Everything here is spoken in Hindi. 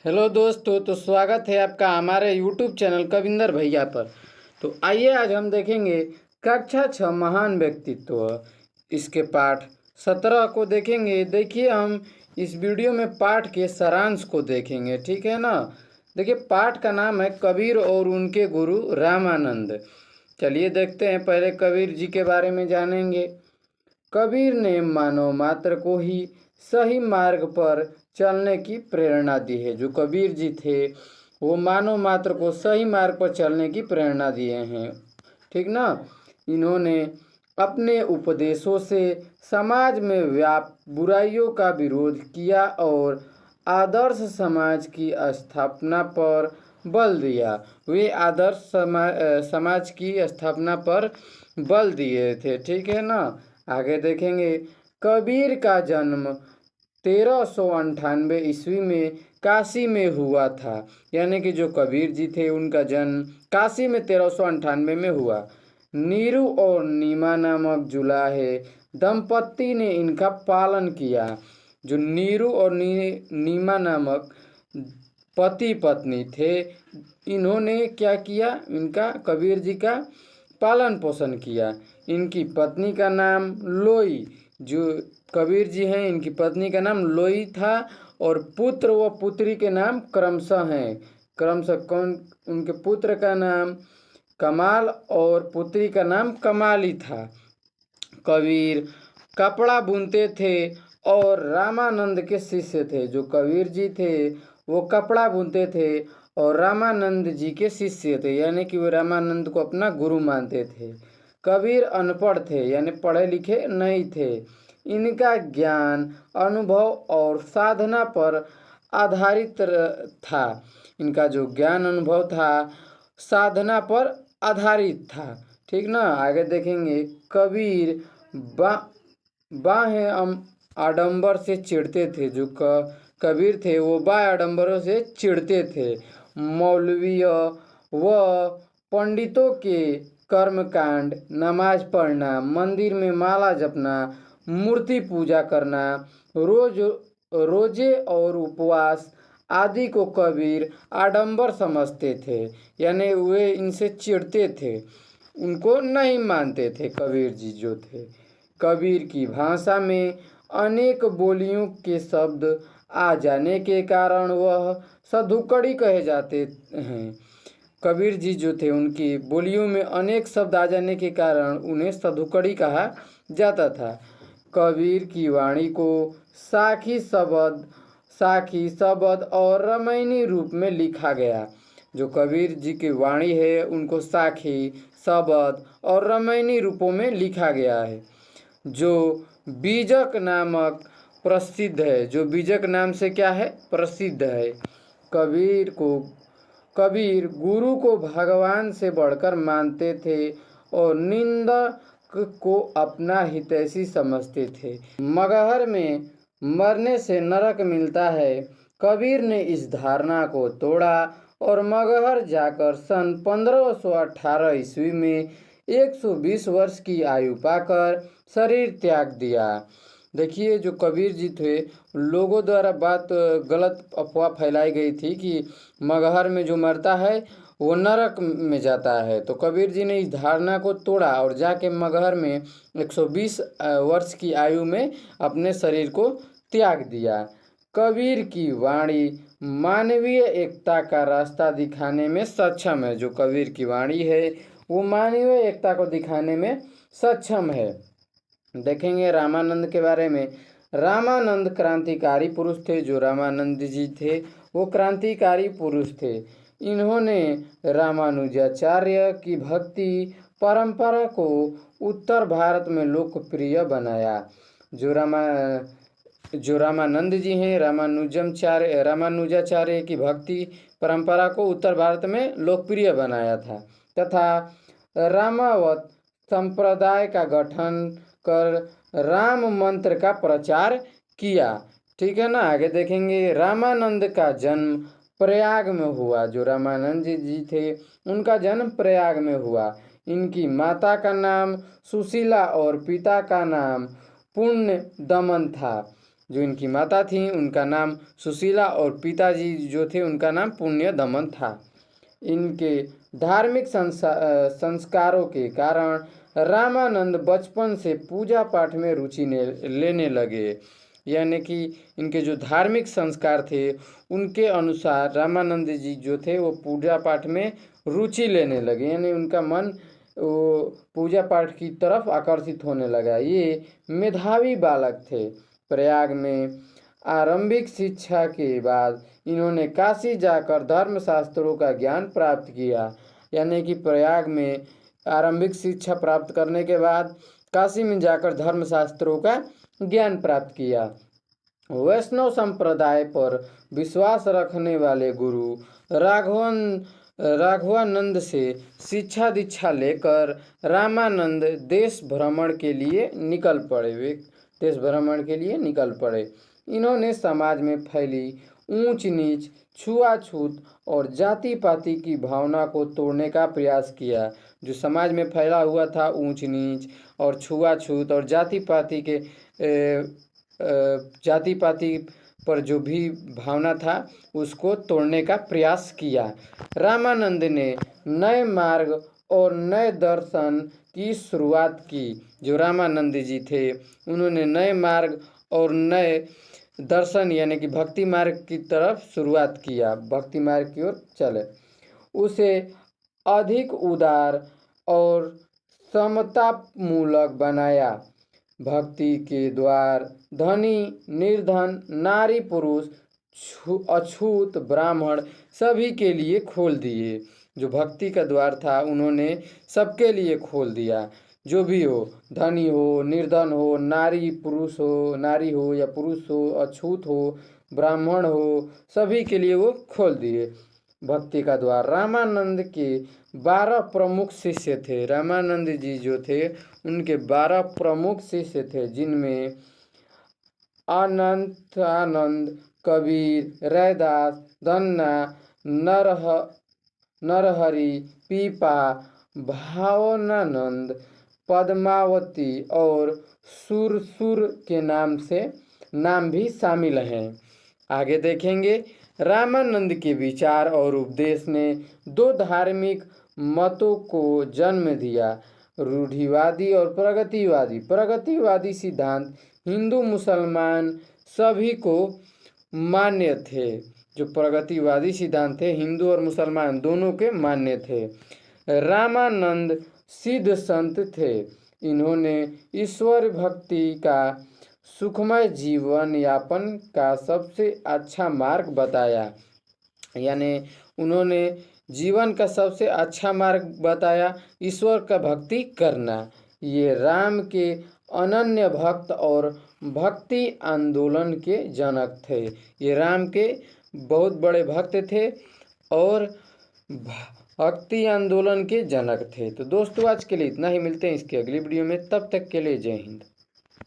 हेलो दोस्तों, तो स्वागत है आपका हमारे यूट्यूब चैनल कविंदर भैया पर। तो आइए आज हम देखेंगे कक्षा 6 महान व्यक्तित्व, इसके पाठ 17 को देखेंगे। देखिए, हम इस वीडियो में पाठ के सारांश को देखेंगे, ठीक है ना। देखिए, पाठ का नाम है कबीर और उनके गुरु रामानंद। चलिए देखते हैं, पहले कबीर जी के बारे में जानेंगे। कबीर ने मानव मात्र को ही सही मार्ग पर चलने की प्रेरणा दी है। जो कबीर जी थे वो मानव मात्र को सही मार्ग पर चलने की प्रेरणा दिए हैं, ठीक ना। इन्होंने अपने उपदेशों से समाज में व्याप्त बुराइयों का विरोध किया और आदर्श समाज की स्थापना पर बल दिया। वे आदर्श समाज की स्थापना पर बल दिए थे, ठीक है ना। आगे देखेंगे, कबीर का जन्म 1398 ईस्वी में काशी में हुआ था। यानी कि जो कबीर जी थे उनका जन्म काशी में 1398 में हुआ। नीरू और नीमा नामक जुलाहे दंपत्ति ने इनका पालन किया। जो नीरू और नीमा नामक पति पत्नी थे, इन्होंने क्या किया, इनका कबीर जी का पालन पोषण किया। इनकी पत्नी का नाम लोई, जो कबीर जी हैं इनकी पत्नी का नाम लोई था, और पुत्र व पुत्री के नाम क्रमशः हैं। क्रमशः कौन, उनके पुत्र का नाम कमाल और पुत्री का नाम कमाली था। कबीर कपड़ा बुनते थे और रामानंद के शिष्य थे। जो कबीर जी थे वो कपड़ा बुनते थे और रामानंद जी के शिष्य थे, यानी कि वे रामानंद को अपना गुरु मानते थे। कबीर अनपढ़ थे, यानी पढ़े लिखे नहीं थे। इनका ज्ञान अनुभव और साधना पर आधारित था। इनका जो ज्ञान अनुभव था साधना पर आधारित था, ठीक ना। आगे देखेंगे, कबीर बाह्य आडंबर से चिढ़ते थे। जो कबीर थे वो बाह्य आडंबरों से चिढ़ते थे। मौलवी व पंडितों के कर्मकांड, नमाज पढ़ना, मंदिर में माला जपना, मूर्ति पूजा करना, रोजे और उपवास आदि को कबीर आडंबर समझते थे। यानी वे इनसे चिढ़ते थे, उनको नहीं मानते थे कबीर जी जो थे। कबीर की भाषा में अनेक बोलियों के शब्द आ जाने के कारण वह सधुकड़ी कहे जाते हैं। कबीर जी जो थे उनकी बोलियों में अनेक शब्द आ जाने के कारण उन्हें सधुकड़ी कहा जाता था। कबीर की वाणी को साखी शब्द और रामायणी रूप में लिखा गया। जो कबीर जी की वाणी है उनको साखी शब्द और रामायणी रूपों में लिखा गया है। जो बीजक नामक प्रसिद्ध है, जो बीजक नाम से क्या है, प्रसिद्ध है। कबीर गुरु को भगवान से बढ़कर मानते थे और निंदक को अपना हितैषी समझते थे। मगहर में मरने से नरक मिलता है। कबीर ने इस धारणा को तोड़ा और मगहर जाकर सन 1518 ईस्वी में 120 वर्ष की आयु पाकर शरीर त्याग दिया। देखिए, जो कबीर जी थे लोगों द्वारा बात गलत अफवाह फैलाई गई थी कि मगहर में जो मरता है वो नरक में जाता है। तो कबीर जी ने इस धारणा को तोड़ा और जाके मगहर में 120 वर्ष की आयु में अपने शरीर को त्याग दिया। कबीर की वाणी मानवीय एकता का रास्ता दिखाने में सक्षम है। जो कबीर की वाणी है वो मानवीय एकता को दिखाने में सक्षम है। देखेंगे रामानंद के बारे में। रामानंद क्रांतिकारी पुरुष थे। जो रामानंद जी थे वो क्रांतिकारी पुरुष थे। इन्होंने रामानुजाचार्य की भक्ति परंपरा को उत्तर भारत में लोकप्रिय बनाया। जो रामानंद जी हैं रामानुजाचार्य की भक्ति परंपरा को उत्तर भारत में लोकप्रिय बनाया था, तथा रामावत संप्रदाय का गठन कर राम मंत्र का प्रचार किया, ठीक है ना। आगे देखेंगे, रामानंद का जन्म प्रयाग में हुआ। जो रामानंद जी थे उनका जन्म प्रयाग में हुआ। इनकी माता का नाम सुशीला और पिता का नाम पुण्य दमन था। जो इनकी माता थी उनका नाम सुशीला और पिताजी जो थे उनका नाम पुण्य दमन था। इनके धार्मिक संस्कारों के कारण रामानंद बचपन से पूजा पाठ में रुचि लेने लगे। यानी कि इनके जो धार्मिक संस्कार थे उनके अनुसार रामानंद जी जो थे वो पूजा पाठ में रुचि लेने लगे, यानी उनका मन वो पूजा पाठ की तरफ आकर्षित होने लगा। ये मेधावी बालक थे। प्रयाग में आरंभिक शिक्षा के बाद इन्होंने काशी जाकर धर्मशास्त्रों का ज्ञान प्राप्त किया। यानी कि प्रयाग में आरंभिक शिक्षा प्राप्त करने के बाद काशी में जाकर धर्मशास्त्रों का ज्ञान प्राप्त किया। वैष्णव संप्रदाय पर विश्वास रखने वाले गुरु राघवानंद से शिक्षा दीक्षा लेकर रामानंद देश भ्रमण के लिए निकल पड़े। इन्होंने समाज में फैली ऊंच नीच, छुआछूत और जाति पाति की भावना को तोड़ने का प्रयास किया। जो समाज में फैला हुआ था ऊंच नीच और छुआछूत और जाति पाति पर जो भी भावना था उसको तोड़ने का प्रयास किया। रामानंद ने नए मार्ग और नए दर्शन की शुरुआत की। जो रामानंद जी थे उन्होंने नए मार्ग और नए दर्शन यानी कि भक्ति मार्ग की तरफ शुरुआत किया, भक्ति मार्ग की ओर चले। उसे अधिक उदार और समतामूलक बनाया। भक्ति के द्वार धनी निर्धन, नारी पुरुष, अछूत ब्राह्मण सभी के लिए खोल दिए। जो भक्ति का द्वार था उन्होंने सबके लिए खोल दिया। जो भी हो, धनी हो, निर्धन हो, नारी हो या पुरुष हो, अछूत हो, ब्राह्मण हो, सभी के लिए वो खोल दिए भक्ति का द्वार। रामानंद के 12 प्रमुख शिष्य थे। रामानंद जी जो थे उनके 12 प्रमुख शिष्य थे, जिनमें अनंतानंद, कबीर, रैदास, धन्ना, नरहरि, पीपा, भावनानंद, पद्मावती और सुरसुर के नाम भी शामिल हैं। आगे देखेंगे। रामानंद के विचार और उपदेश ने 2 धार्मिक मतों को जन्म दिया, रूढ़िवादी और प्रगतिवादी। प्रगतिवादी सिद्धांत हिंदू मुसलमान सभी को मान्य थे। जो प्रगतिवादी सिद्धांत थे हिंदू और मुसलमान दोनों के मान्य थे। रामानंद सिद्ध संत थे। इन्होंने ईश्वर भक्ति का सुखमय जीवन यापन का सबसे अच्छा मार्ग बताया। यानी उन्होंने जीवन का सबसे अच्छा मार्ग बताया ईश्वर का भक्ति करना। ये राम के अनन्य भक्त और भक्ति आंदोलन के जनक थे। ये राम के बहुत बड़े भक्त थे और भक्ति आंदोलन के जनक थे। तो दोस्तों आज के लिए इतना ही, मिलते हैं इसकी अगली वीडियो में, तब तक के लिए जय हिंद।